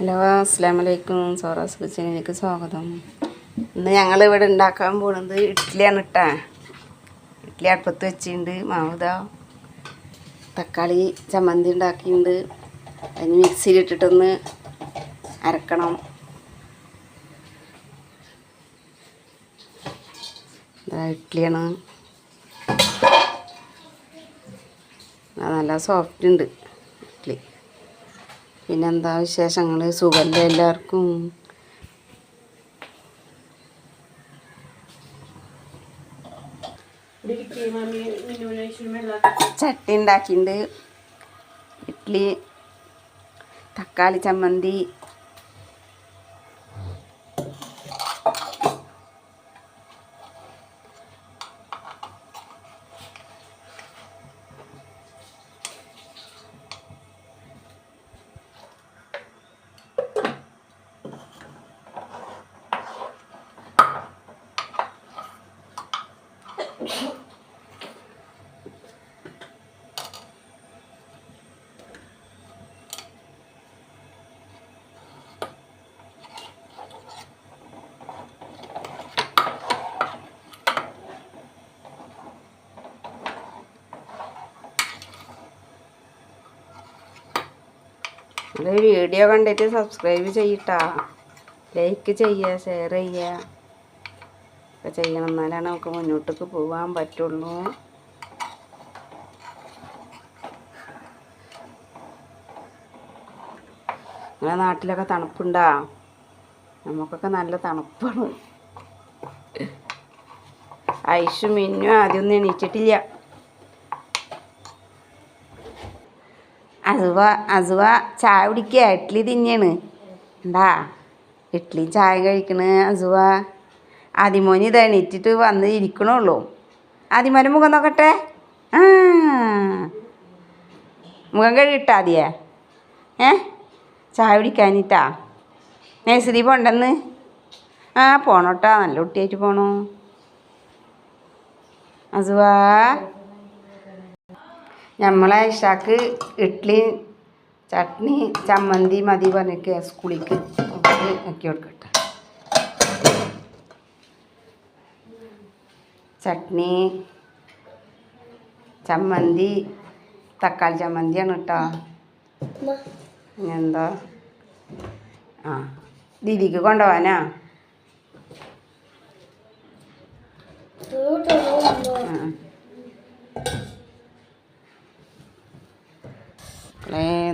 Hello അസ്സലാമലൈക്കും. സോറാസ് കിച്ചണിലേക്ക് സ്വാഗതം. ഇന്ന് ഞങ്ങളിവിടെ ഉണ്ടാക്കാൻ പോകുന്നത് ഇഡ്ഡലിയാണ് കേട്ടോ. ഇഡ്ഡലി അടുപ്പത്ത് വെച്ചിട്ടുണ്ട്. മാവുതാ തക്കാളി ചമ്മന്തി ഉണ്ടാക്കിയിട്ടുണ്ട്. അതിന് മിക്സിയിലിട്ടിട്ടൊന്ന് അരക്കണം. ഇഡ്ഡലിയാണ്, നല്ല സോഫ്റ്റ് ഉണ്ട് ഇഡ്ഡലി. പിന്നെന്താ വിശേഷങ്ങൾ? സുഖമല്ലേ എല്ലാവർക്കും? ചട്ടി ഉണ്ടാക്കിയിട്ടുണ്ട്. ഇഡ്ഡലി, തക്കാളി ചമ്മന്തി, വീഡിയോ കണ്ടിട്ട് സബ്സ്ക്രൈബ് ചെയ്യട്ടാ, ലൈക്ക് ചെയ്യുക, ഷെയർ ചെയ്യുക ഒക്കെ ചെയ്യണം. എന്നാലാണ് നമുക്ക് മുന്നോട്ടേക്ക് പോകാൻ പറ്റുള്ളൂ. നിങ്ങളുടെ നാട്ടിലൊക്കെ തണുപ്പുണ്ടോ? നമുക്കൊക്കെ നല്ല തണുപ്പാണ്. ഐഷും മിന്നും ആദ്യമൊന്നും എണീറ്റിട്ടില്ല. അസുവ ചായ കുടിക്കുക, ഇഡ്ഡലി തിന്നെയാണ് എന്താ ഇഡ്ഡലി ചായ കഴിക്കണ്. അസുവ ആദിമോന് ഇത് എണീറ്റിട്ട് വന്ന് ഇരിക്കണുള്ളൂ. ആദിമോൻ്റെ മുഖം നോക്കട്ടെ. മുഖം കഴുകിട്ടാ ആദ്യേ ചായ കുടിക്കാനിട്ടാ. നഴ്സറി പോണ്ടെന്ന് പോണോട്ടാ, നല്ല കുട്ടിയായിട്ട് പോണു. അസുവാ നമ്മളെ ഇഷാക്ക് ഇഡ്ഡലി ചട്നി ചമ്മന്തി മതി പറഞ്ഞിട്ട് സ്കൂളിലേക്ക് ആക്കി കൊടുക്കട്ടെ. ചട്നി ചമ്മന്തി തക്കാളി ചമ്മന്തിയാണ് കേട്ടോ. പിന്നെന്താ ദീദിക്ക് കൊണ്ടുപോവാനാ.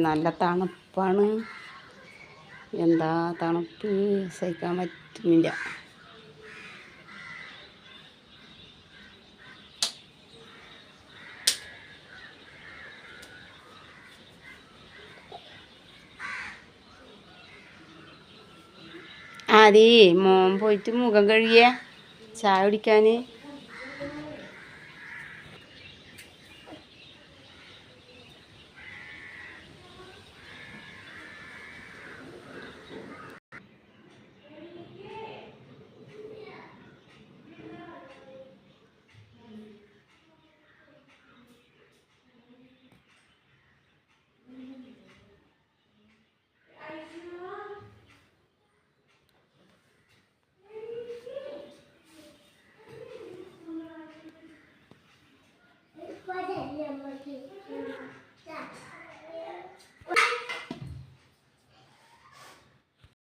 നല്ല തണുപ്പാണ്. എന്താ തണുപ്പ്, സഹിക്കാൻ പറ്റുന്നില്ല. ആദി മോൻ പോയിട്ട് മുഖം കഴുകിയ ചായ കുടിക്കാൻ.